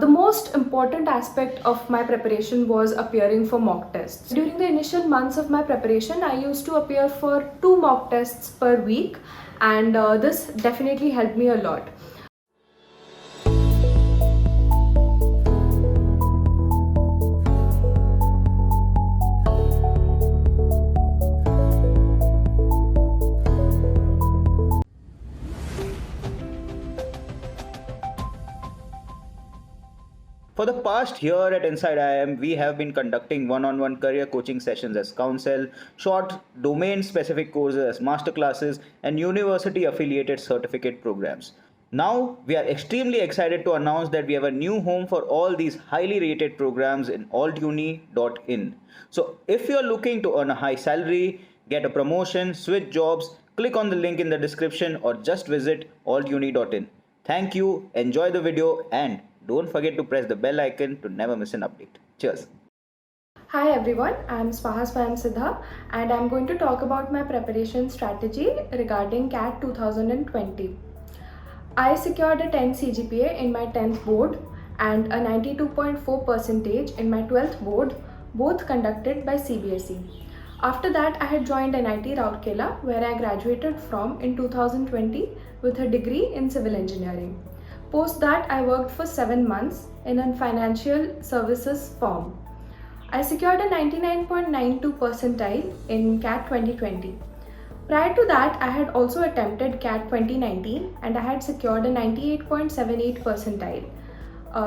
The most important aspect of my preparation was appearing for mock tests. During the initial months of my preparation, I used to appear for 2 mock tests per week, and this definitely helped me a lot. For the past year at Inside IIM, we have been conducting one-on-one career coaching sessions as counsel, short domain-specific courses as masterclasses, and university-affiliated certificate programs. Now, we are extremely excited to announce that we have a new home for all these highly rated programs in altuni.in. So, if you are looking to earn a high salary, get a promotion, switch jobs, click on the link in the description or just visit altuni.in. Thank you, enjoy the video, and don't forget to press the bell icon to never miss an update. Cheers. Hi everyone, I am Swaha Swayamsiddha and I am going to talk about my preparation strategy regarding CAT 2020. I secured a 10 CGPA in my 10th board and a 92.4 percentage in my 12th board, both conducted by CBSE. After that, I had joined NIT Rourkela, where I graduated from in 2020 with a degree in civil engineering. Post that, I worked for 7 months in a financial services firm. I secured a 99.92 percentile in CAT 2020. Prior to that, I had also attempted CAT 2019 and I had secured a 98.78 percentile.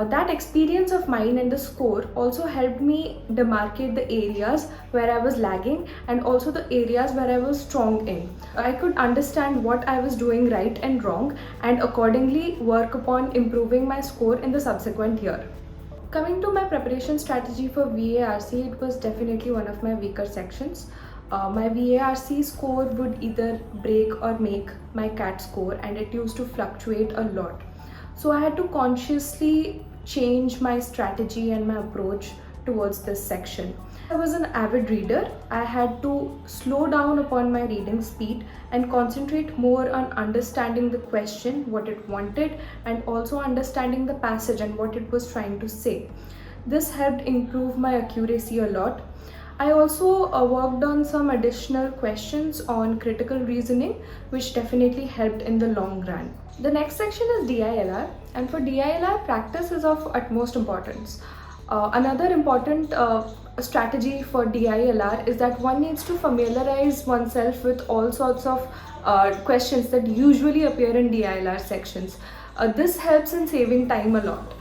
That experience of mine and the score also helped me demarcate the areas where I was lagging and also the areas where I was strong in. I could understand what I was doing right and wrong and accordingly work upon improving my score in the subsequent year. Coming to my preparation strategy for VARC, it was definitely one of my weaker sections. My VARC score would either break or make my CAT score and it used to fluctuate a lot. So I had to consciously change my strategy and my approach towards this section. I was an avid reader. I had to slow down upon my reading speed and concentrate more on understanding the question, what it wanted, and also understanding the passage and what it was trying to say. This helped improve my accuracy a lot. I also worked on some additional questions on critical reasoning, which definitely helped in the long run. The next section is DILR, and for DILR, practice is of utmost importance. Another important strategy for DILR is that one needs to familiarize oneself with all sorts of questions that usually appear in DILR sections. This helps in saving time a lot.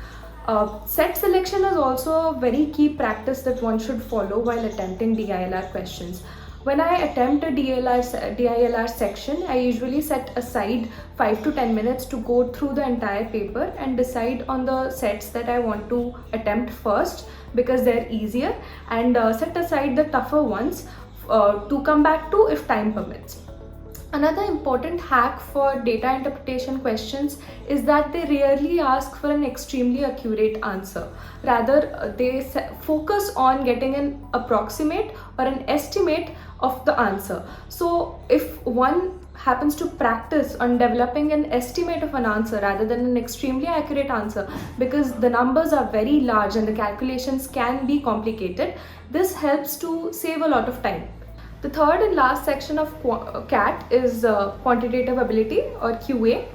Set selection is also a very key practice that one should follow while attempting DILR questions. When I attempt a DILR section, I usually set aside 5 to 10 minutes to go through the entire paper and decide on the sets that I want to attempt first because they're easier, and set aside the tougher ones to come back to if time permits. Another important hack for data interpretation questions is that they rarely ask for an extremely accurate answer. Rather, they focus on getting an approximate or an estimate of the answer. So if one happens to practice on developing an estimate of an answer rather than an extremely accurate answer, because the numbers are very large and the calculations can be complicated, this helps to save a lot of time. The third and last section of CAT is quantitative ability or QA.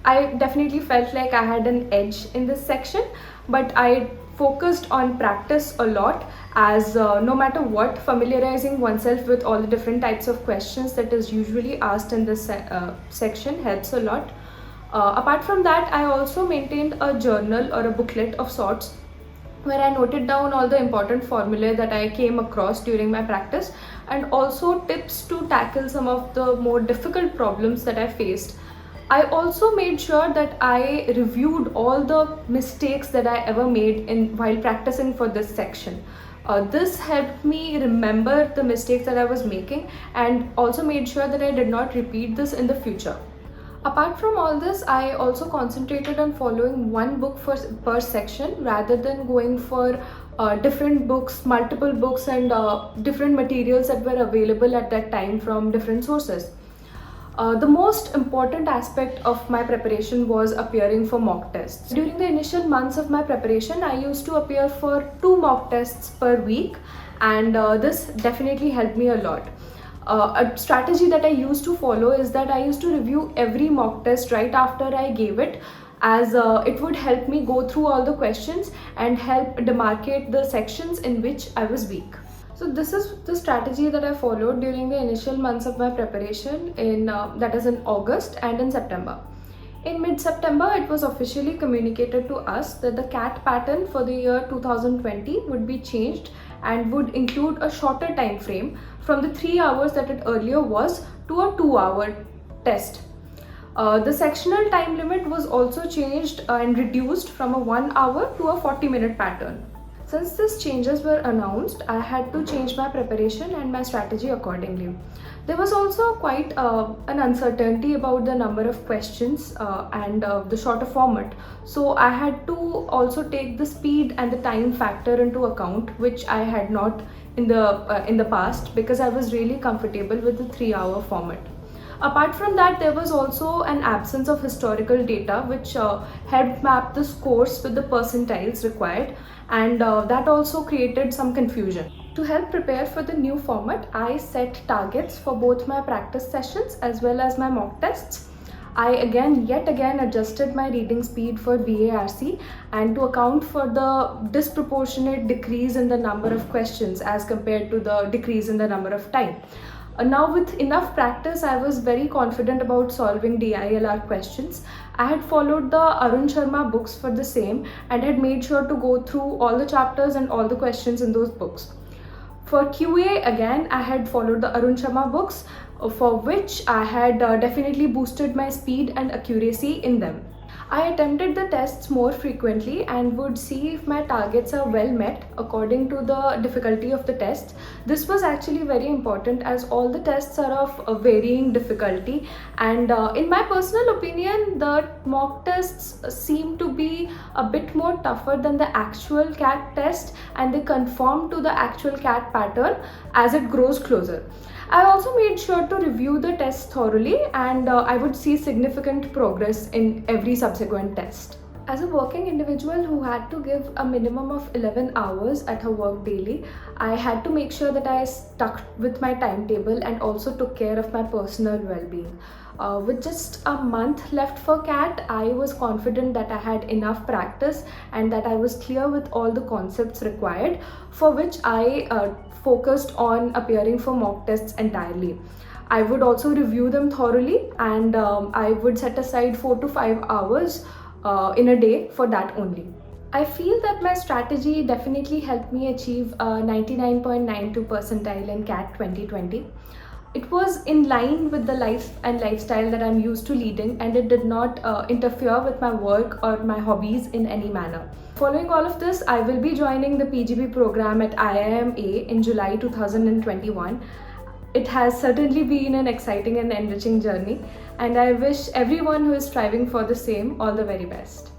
I definitely felt like I had an edge in this section, but I focused on practice a lot, as no matter what, familiarizing oneself with all the different types of questions that is usually asked in this section helps a lot. Apart from that, I also maintained a journal or a booklet of sorts where I noted down all the important formulae that I came across during my practice and also tips to tackle some of the more difficult problems that I faced. I also made sure that I reviewed all the mistakes that I ever made while practicing for this section. This helped me remember the mistakes that I was making and also made sure that I did not repeat this in the future. Apart from all this, I also concentrated on following one book per section rather than going for different books, multiple books, and different materials that were available at that time from different sources. The most important aspect of my preparation was appearing for mock tests. During the initial months of my preparation, I used to appear for 2 mock tests per week, and this definitely helped me a lot. A strategy that I used to follow is that I used to review every mock test right after I gave it, as it would help me go through all the questions and help demarcate the sections in which I was weak. So this is the strategy that I followed during the initial months of my preparation, that is in August and in September. In mid-September, it was officially communicated to us that the CAT pattern for the year 2020 would be changed and would include a shorter time frame from the 3 hours that it earlier was to a 2-hour test. The sectional time limit was also changed and reduced from a 1 hour to a 40-minute pattern. Since these changes were announced, I had to change my preparation and my strategy accordingly. There was also quite an uncertainty about the number of questions and the shorter format. So I had to also take the speed and the time factor into account, which I had not in the past, because I was really comfortable with the 3-hour format. Apart from that, there was also an absence of historical data which helped map the scores with the percentiles required, and that also created some confusion. To help prepare for the new format, I set targets for both my practice sessions as well as my mock tests. I yet again adjusted my reading speed for BARC, and to account for the disproportionate decrease in the number of questions as compared to the decrease in the number of time. Now with enough practice, I was very confident about solving DILR questions. I had followed the Arun Sharma books for the same and had made sure to go through all the chapters and all the questions in those books. For QA, again, I had followed the Arun Sharma books, for which I had definitely boosted my speed and accuracy in them. I attempted the tests more frequently and would see if my targets are well met according to the difficulty of the tests. This was actually very important, as all the tests are of varying difficulty, and in my personal opinion, the mock tests seem to be a bit more tougher than the actual CAT test, and they conform to the actual CAT pattern as it grows closer. I also made sure to review the tests thoroughly, and I would see significant progress in every subsequent test. As a working individual who had to give a minimum of 11 hours at her work daily, I had to make sure that I stuck with my timetable and also took care of my personal well-being. With just a month left for CAT, I was confident that I had enough practice and that I was clear with all the concepts required, for which I focused on appearing for mock tests entirely. I would also review them thoroughly, and I would set aside 4 to 5 hours in a day for that only. I feel that my strategy definitely helped me achieve a 99.92 percentile in CAT 2020. It was in line with the life and lifestyle that I'm used to leading, and it did not interfere with my work or my hobbies in any manner. Following all of this, I will be joining the PGP program at IIM in July 2021. It has certainly been an exciting and enriching journey, and I wish everyone who is striving for the same all the very best.